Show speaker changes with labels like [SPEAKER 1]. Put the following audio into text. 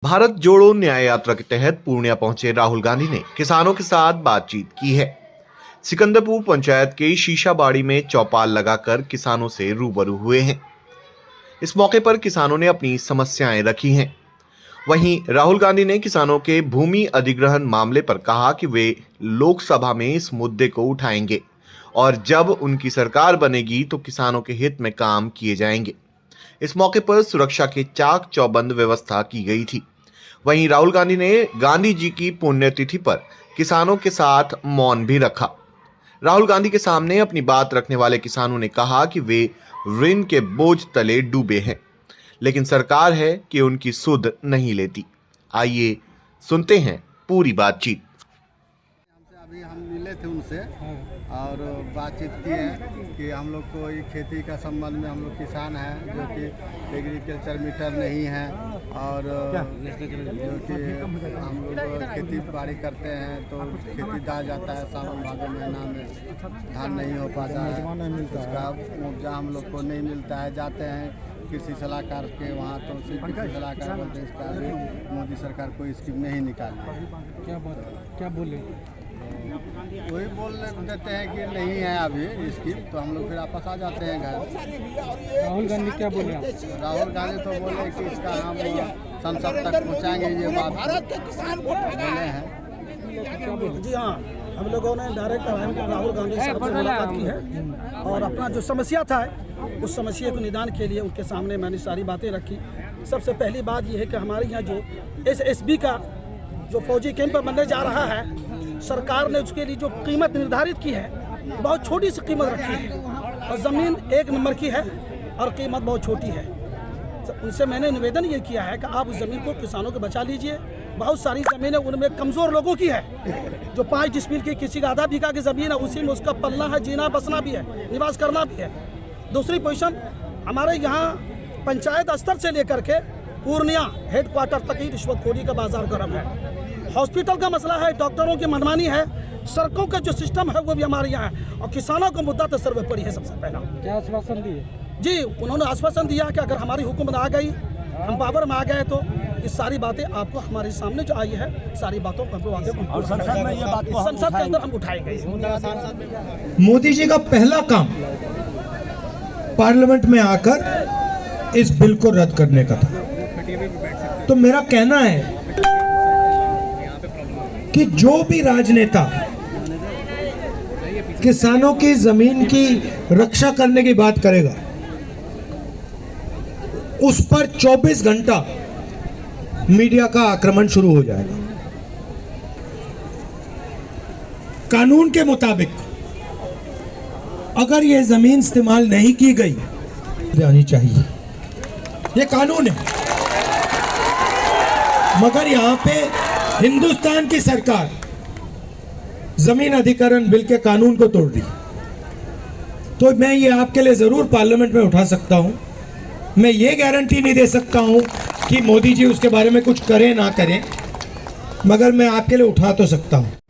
[SPEAKER 1] भारत जोड़ो न्याय यात्रा के तहत पूर्णिया पहुंचे राहुल गांधी ने किसानों के साथ बातचीत की है। सिकंदरपुर पंचायत के शीशाबाड़ी में चौपाल लगाकर किसानों से रूबरू हुए हैं। इस मौके पर किसानों ने अपनी समस्याएं रखी हैं। वहीं राहुल गांधी ने किसानों के भूमि अधिग्रहण मामले पर कहा कि वे लोकसभा में इस मुद्दे को उठाएंगे और जब उनकी सरकार बनेगी तो किसानों के हित में काम किए जाएंगे। इस मौके पर सुरक्षा के चाक चौबंद व्यवस्था की गई थी। वहीं राहुल गांधी ने गांधी जी की पुण्यतिथि पर किसानों के साथ मौन भी रखा। राहुल गांधी के सामने अपनी बात रखने वाले किसानों ने कहा कि वे ऋण के बोझ तले डूबे हैं, लेकिन सरकार है कि उनकी सुध नहीं लेती। आइए सुनते हैं पूरी बातचीत।
[SPEAKER 2] अभी हम मिले थे उनसे और बातचीत की है कि हम लोग को ये खेती का संबंध में हम लोग किसान हैं जो कि एग्रीकल्चर मीटर नहीं है और जो कि हम लोग खेती बाड़ी करते हैं तो खेती दाह जाता है। सावन भादो महीना में धान नहीं हो पाता है, उसका मुआवजा हम लोग को नहीं मिलता है। जाते हैं कृषि सलाहकार के वहाँ तो सिर्फ कृषि सलाहकार बोलते हैं इसका भी मोदी सरकार कोई स्कीम नहीं निकाली।
[SPEAKER 3] क्या बोले?
[SPEAKER 2] वही बोल देते हैं कि नहीं है अभी स्कीम, तो हम लोग फिर वापस आ जाते हैं घर।
[SPEAKER 3] राहुल गांधी क्या बोले?
[SPEAKER 2] राहुल गांधी तो बोले कि इसका हम संसद तक पहुंचाएंगे, ये बात बोले हैं।
[SPEAKER 4] जी हाँ, हम लोगों ने डायरेक्ट राहुल गांधी साहब से मुलाकात की है और अपना जो समस्या था उस समस्या को निदान के लिए उनके सामने मैंने सारी बातें रखी। सबसे पहली बात यह है कि हमारे यहाँ जो SSB का जो फौजी कैंप बनने जा रहा है, सरकार ने उसके लिए जो कीमत निर्धारित की है बहुत छोटी सी कीमत रखी है और ज़मीन 1 नंबर की है और कीमत बहुत छोटी है। उनसे मैंने निवेदन ये किया है कि आप उस ज़मीन को किसानों को बचा लीजिए। बहुत सारी ज़मीनें उनमें कमज़ोर लोगों की है, जो 5 डिसमिल की किसी का आधा बीघा की ज़मीन है, उसी में उसका पलना है, जीना बसना भी है, निवास करना भी है। दूसरी पोजीशन, हमारे यहाँ पंचायत स्तर से लेकर के पूर्णिया हेडक्वार्टर तक ही रिश्वतखोरी का बाजार गर्म है। हॉस्पिटल का मसला है, डॉक्टरों की मनमानी है, सड़कों का जो सिस्टम है वो भी हमारे यहाँ है और किसानों का मुद्दा तो सर्वोपरि है। सबसे पहला
[SPEAKER 3] क्या आश्वासन दिए? जी,
[SPEAKER 4] उन्होंने आश्वासन दिया कि अगर हमारी हुकूमत आ गई, हम पावर में आ गए तो इस सारी बातें आपको हमारे सामने जो आई है सारी बातों को संसद के अंदर हम उठाएंगे।
[SPEAKER 5] मोदी जी का पहला काम पार्लियामेंट में आकर इस बिल को रद्द करने का था। तो मेरा कहना है कि जो भी राजनेता किसानों की जमीन की रक्षा करने की बात करेगा उस पर 24 घंटा मीडिया का आक्रमण शुरू हो जाएगा। कानून के मुताबिक अगर ये जमीन इस्तेमाल नहीं की गई जानी चाहिए, ये कानून है। मगर यहां पे हिंदुस्तान की सरकार जमीन अधिग्रहण बिल के कानून को तोड़ दी। तो मैं ये आपके लिए जरूर पार्लियामेंट में उठा सकता हूं। मैं ये गारंटी नहीं दे सकता हूं कि मोदी जी उसके बारे में कुछ करें ना करें, मगर मैं आपके लिए उठा तो सकता हूं।